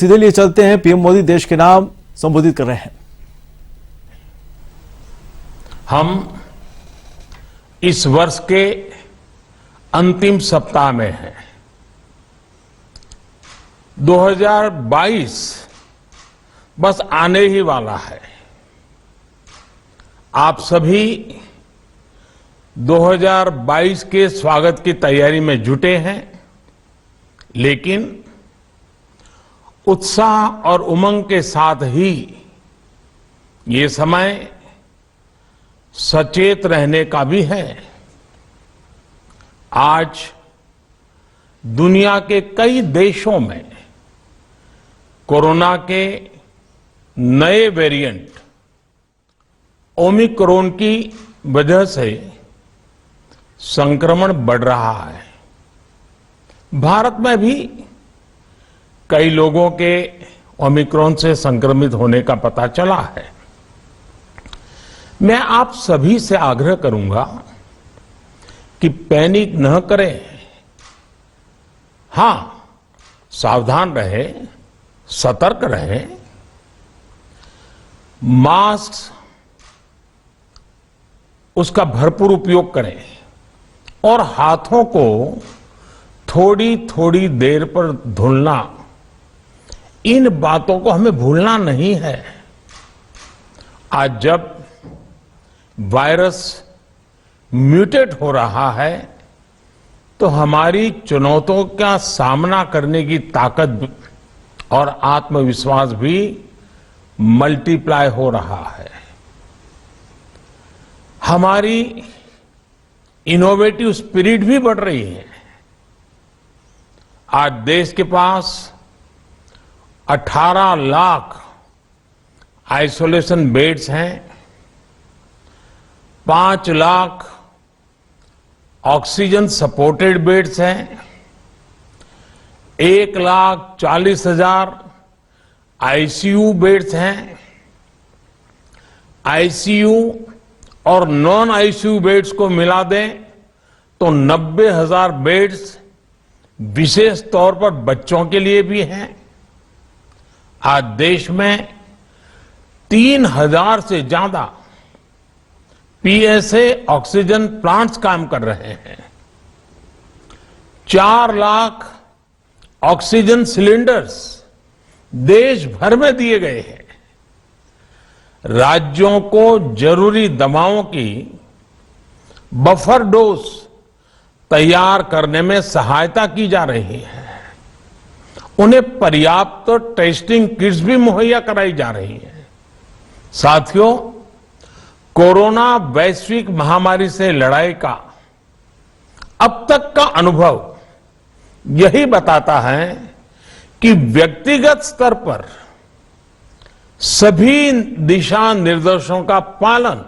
सीधे लिए चलते हैं। पीएम मोदी देश के नाम संबोधित कर रहे हैं। हम इस वर्ष के अंतिम सप्ताह में हैं। 2022 बस आने ही वाला है। आप सभी 2022 के स्वागत की तैयारी में जुटे हैं, लेकिन उत्साह और उमंग के साथ ही ये समय सचेत रहने का भी है। आज दुनिया के कई देशों में कोरोना के नए वेरिएंट ओमिक्रॉन की वजह से संक्रमण बढ़ रहा है। भारत में भी कई लोगों के ओमिक्रॉन से संक्रमित होने का पता चला है। मैं आप सभी से आग्रह करूंगा कि पैनिक न करें। हां, सावधान रहें, सतर्क रहें, मास्क उसका भरपूर उपयोग करें और हाथों को थोड़ी थोड़ी देर पर धुलना, इन बातों को हमें भूलना नहीं है। आज जब वायरस म्यूटेट हो रहा है तो हमारी चुनौतियों का सामना करने की ताकत और आत्मविश्वास भी मल्टीप्लाई हो रहा है। हमारी इनोवेटिव स्पिरिट भी बढ़ रही है। आज देश के पास 18 लाख आइसोलेशन बेड्स हैं, 5 लाख ऑक्सीजन सपोर्टेड बेड्स हैं, 1,40,000 आईसीयू बेड्स हैं। आईसीयू और नॉन आईसीयू बेड्स को मिला दें तो 90,000 बेड्स विशेष तौर पर बच्चों के लिए भी हैं। आज देश में 3,000 से ज्यादा पीएसए ऑक्सीजन प्लांट्स काम कर रहे हैं। 4 लाख ऑक्सीजन सिलेंडर्स देश भर में दिए गए हैं। राज्यों को जरूरी दवाओं की बफर डोज तैयार करने में सहायता की जा रही है। उन्हें पर्याप्त टेस्टिंग किट्स भी मुहैया कराई जा रही है। साथियों, कोरोना वैश्विक महामारी से लड़ाई का अब तक का अनुभव यही बताता है कि व्यक्तिगत स्तर पर सभी दिशा निर्देशों का पालन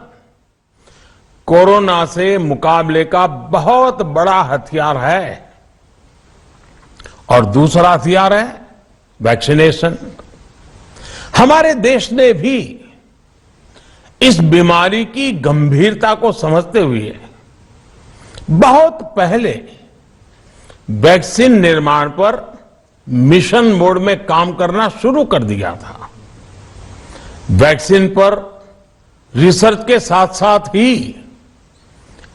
कोरोना से मुकाबले का बहुत बड़ा हथियार है। और दूसरा हथियार है वैक्सीनेशन। हमारे देश ने भी इस बीमारी की गंभीरता को समझते हुए बहुत पहले वैक्सीन निर्माण पर मिशन मोड में काम करना शुरू कर दिया था। वैक्सीन पर रिसर्च के साथ साथ ही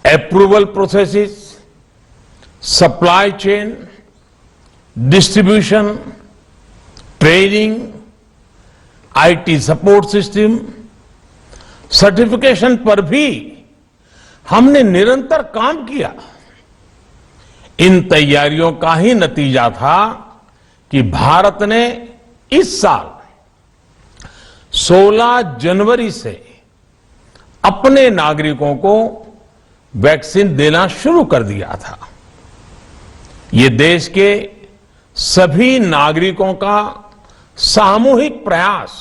approval processes, supply chain, distribution, training, IT support system, certification पर भी हमने निरंतर काम किया। इन तैयारियों का ही नतीजा था कि भारत ने इस साल 16 जनवरी से अपने नागरिकों को वैक्सीन देना शुरू कर दिया था। ये देश के सभी नागरिकों का सामूहिक प्रयास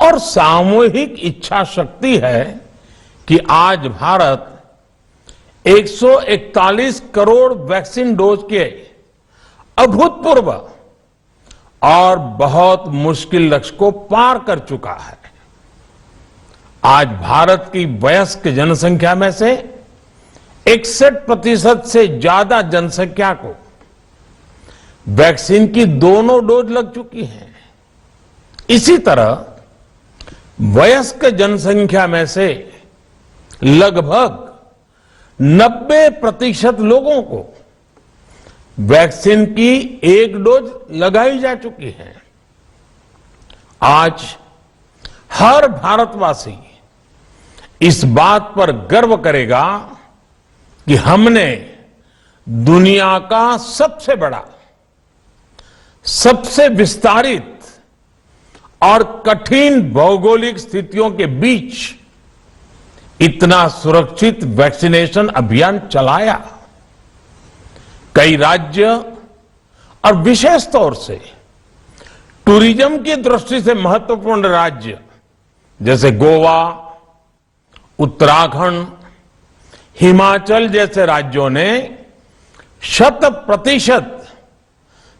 और सामूहिक इच्छा शक्ति है कि आज भारत 141 करोड़ वैक्सीन डोज के अभूतपूर्व और बहुत मुश्किल लक्ष्य को पार कर चुका है। आज भारत की वयस्क जनसंख्या में से 61% से ज्यादा जनसंख्या को वैक्सीन की दोनों डोज लग चुकी हैं। इसी तरह वयस्क जनसंख्या में से लगभग 90% लोगों को वैक्सीन की एक डोज लगाई जा चुकी है। आज हर भारतवासी इस बात पर गर्व करेगा कि हमने दुनिया का सबसे बड़ा, सबसे विस्तारित और कठिन भौगोलिक स्थितियों के बीच इतना सुरक्षित वैक्सीनेशन अभियान चलाया। कई राज्य और विशेष तौर से टूरिज्म की दृष्टि से महत्वपूर्ण राज्य जैसे गोवा, उत्तराखंड, हिमाचल जैसे राज्यों ने 100%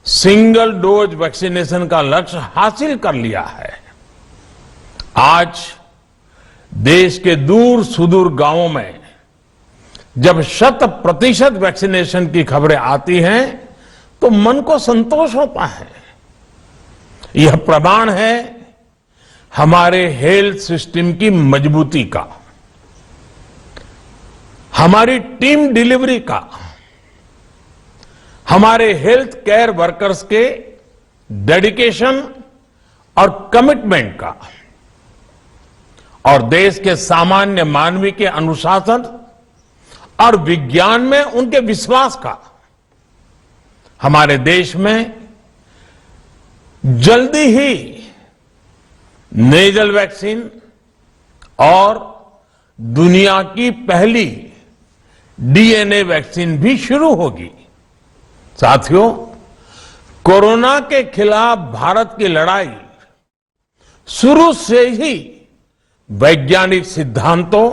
सिंगल डोज वैक्सीनेशन का लक्ष्य हासिल कर लिया है। आज देश के दूर सुदूर गांवों में जब 100% वैक्सीनेशन की खबरें आती हैं तो मन को संतोष होता है। यह प्रमाण है हमारे हेल्थ सिस्टम की मजबूती का, हमारी टीम डिलीवरी का, हमारे हेल्थ केयर वर्कर्स के डेडिकेशन और कमिटमेंट का, और देश के सामान्य मानवी के अनुशासन और विज्ञान में उनके विश्वास का। हमारे देश में जल्दी ही नेजल वैक्सीन और दुनिया की पहली डीएनए वैक्सीन भी शुरू होगी। साथियों, कोरोना के खिलाफ भारत की लड़ाई शुरू से ही वैज्ञानिक सिद्धांतों,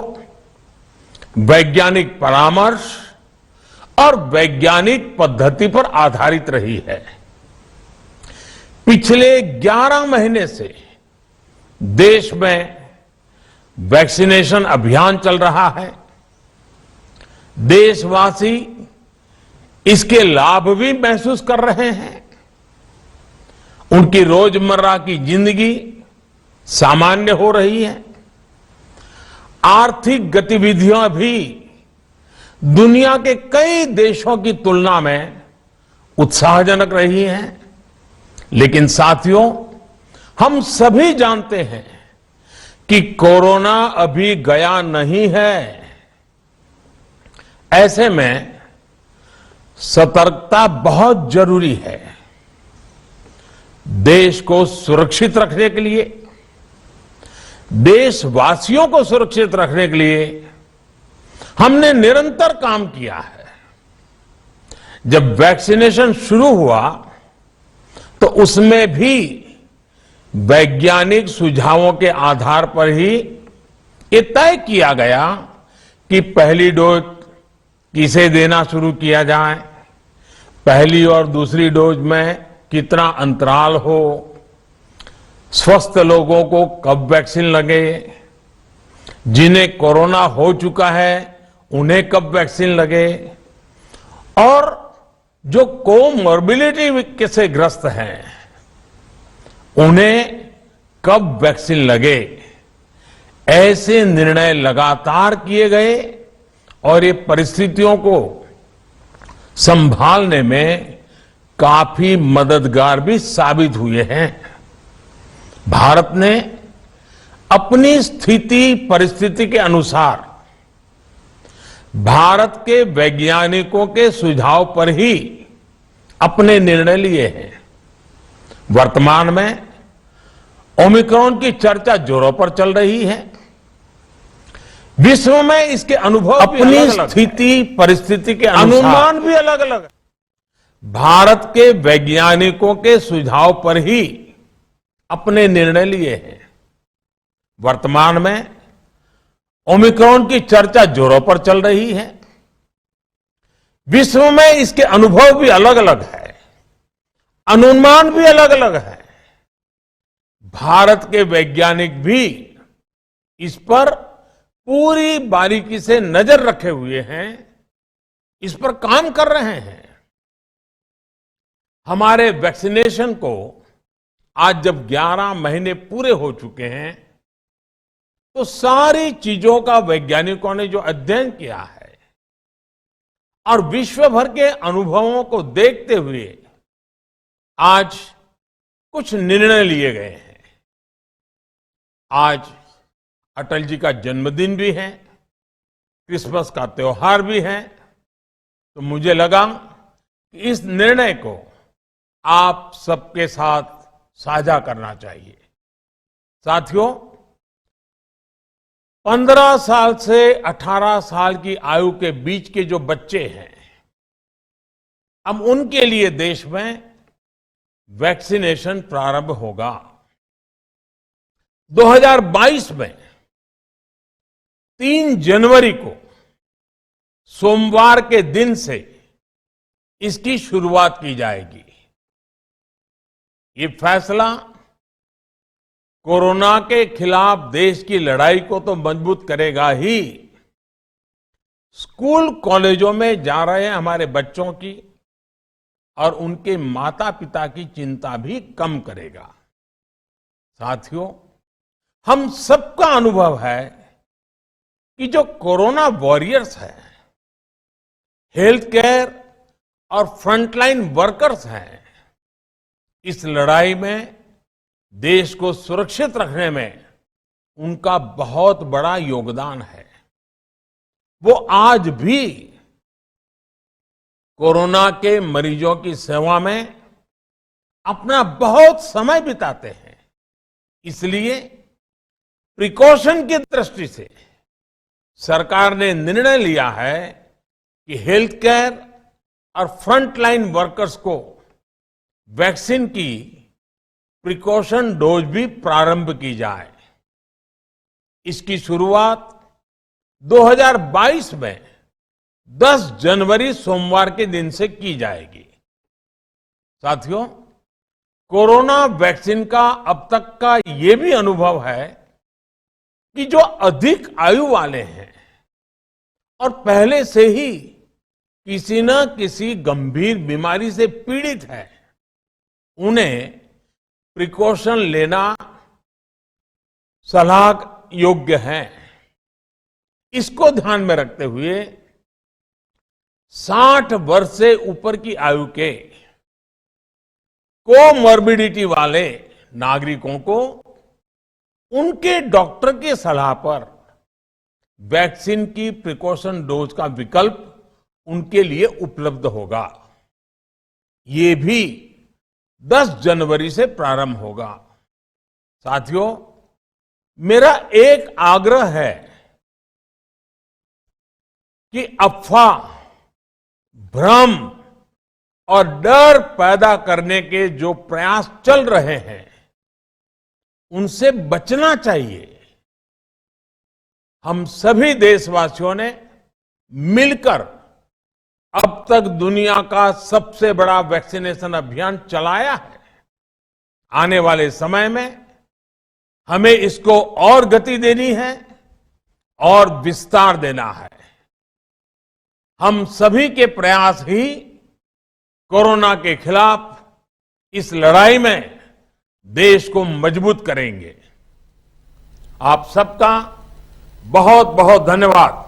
वैज्ञानिक परामर्श और वैज्ञानिक पद्धति पर आधारित रही है। पिछले 11 महीने से देश में वैक्सीनेशन अभियान चल रहा है। देशवासी इसके लाभ भी महसूस कर रहे हैं। उनकी रोजमर्रा की जिंदगी सामान्य हो रही है। आर्थिक गतिविधियां भी दुनिया के कई देशों की तुलना में उत्साहजनक रही हैं। लेकिन साथियों, हम सभी जानते हैं कि कोरोना अभी गया नहीं है। ऐसे में सतर्कता बहुत जरूरी है। देश को सुरक्षित रखने के लिए, देशवासियों को सुरक्षित रखने के लिए हमने निरंतर काम किया है। जब वैक्सीनेशन शुरू हुआ तो उसमें भी वैज्ञानिक सुझावों के आधार पर ही ये तय किया गया कि पहली डोज किसे देना शुरू किया जाए, पहली और दूसरी डोज में कितना अंतराल हो, स्वस्थ लोगों को कब वैक्सीन लगे, जिन्हें कोरोना हो चुका है उन्हें कब वैक्सीन लगे, और जो कोमॉर्बिडिटी से ग्रस्त हैं उन्हें कब वैक्सीन लगे। ऐसे निर्णय लगातार किए गए और ये परिस्थितियों को संभालने में काफी मददगार भी साबित हुए हैं। भारत ने अपनी स्थिति परिस्थिति के अनुसार भारत के वैज्ञानिकों के सुझाव पर ही अपने निर्णय लिए हैं। वर्तमान में ओमिक्रॉन की चर्चा जोरों पर चल रही है। विश्व में इसके अनुभव अपनी स्थिति परिस्थिति के अनुमान भी अलग अलग है। भारत के वैज्ञानिकों के सुझाव पर ही अपने निर्णय लिए हैं। वर्तमान में ओमिक्रॉन की चर्चा जोरों पर चल रही है। विश्व में इसके अनुभव भी अलग अलग है, अनुमान भी अलग अलग है। भारत के वैज्ञानिक भी इस पर पूरी बारीकी से नजर रखे हुए हैं, इस पर काम कर रहे हैं। हमारे वैक्सीनेशन को आज जब 11 महीने पूरे हो चुके हैं, तो सारी चीजों का वैज्ञानिकों ने जो अध्ययन किया है और विश्व भर के अनुभवों को देखते हुए आज कुछ निर्णय लिए गए हैं। आज अटल जी का जन्मदिन भी है, क्रिसमस का त्योहार भी है, तो मुझे लगा कि इस निर्णय को आप सबके साथ साझा करना चाहिए। साथियों, 15 साल से 18 साल की आयु के बीच के जो बच्चे हैं, अब उनके लिए देश में वैक्सीनेशन प्रारंभ होगा। 2022 में 3 जनवरी को सोमवार के दिन से इसकी शुरुआत की जाएगी। ये फैसला कोरोना के खिलाफ देश की लड़ाई को तो मजबूत करेगा ही, स्कूल कॉलेजों में जा रहे हमारे बच्चों की और उनके माता पिता की चिंता भी कम करेगा। साथियों, हम सबका अनुभव है कि जो कोरोना वॉरियर्स हैं, हेल्थ केयर और फ्रंटलाइन वर्कर्स हैं, इस लड़ाई में देश को सुरक्षित रखने में उनका बहुत बड़ा योगदान है। वो आज भी कोरोना के मरीजों की सेवा में अपना बहुत समय बिताते हैं। इसलिए प्रिकॉशन की दृष्टि से सरकार ने निर्णय लिया है कि हेल्थ केयर और फ्रंटलाइन वर्कर्स को वैक्सीन की प्रिकॉशन डोज भी प्रारंभ की जाए। इसकी शुरुआत 2022 में 10 जनवरी सोमवार के दिन से की जाएगी। साथियों, कोरोना वैक्सीन का अब तक का ये भी अनुभव है कि जो अधिक आयु वाले हैं और पहले से ही किसी न किसी गंभीर बीमारी से पीड़ित है, उन्हें प्रिकॉशन लेना सलाह योग्य है। इसको ध्यान में रखते हुए 60 वर्ष से ऊपर की आयु के कोमॉर्बिडिटी वाले नागरिकों को उनके डॉक्टर की सलाह पर वैक्सीन की प्रिकॉशन डोज का विकल्प उनके लिए उपलब्ध होगा। ये भी 10 जनवरी से प्रारंभ होगा। साथियों, मेरा एक आग्रह है कि अफवाह, भ्रम और डर पैदा करने के जो प्रयास चल रहे हैं, उनसे बचना चाहिए। हम सभी देशवासियों ने मिलकर अब तक दुनिया का सबसे बड़ा वैक्सीनेशन अभियान चलाया है। आने वाले समय में हमें इसको और गति देनी है और विस्तार देना है। हम सभी के प्रयास ही कोरोना के खिलाफ इस लड़ाई में देश को मजबूत करेंगे। आप सबका बहुत बहुत धन्यवाद।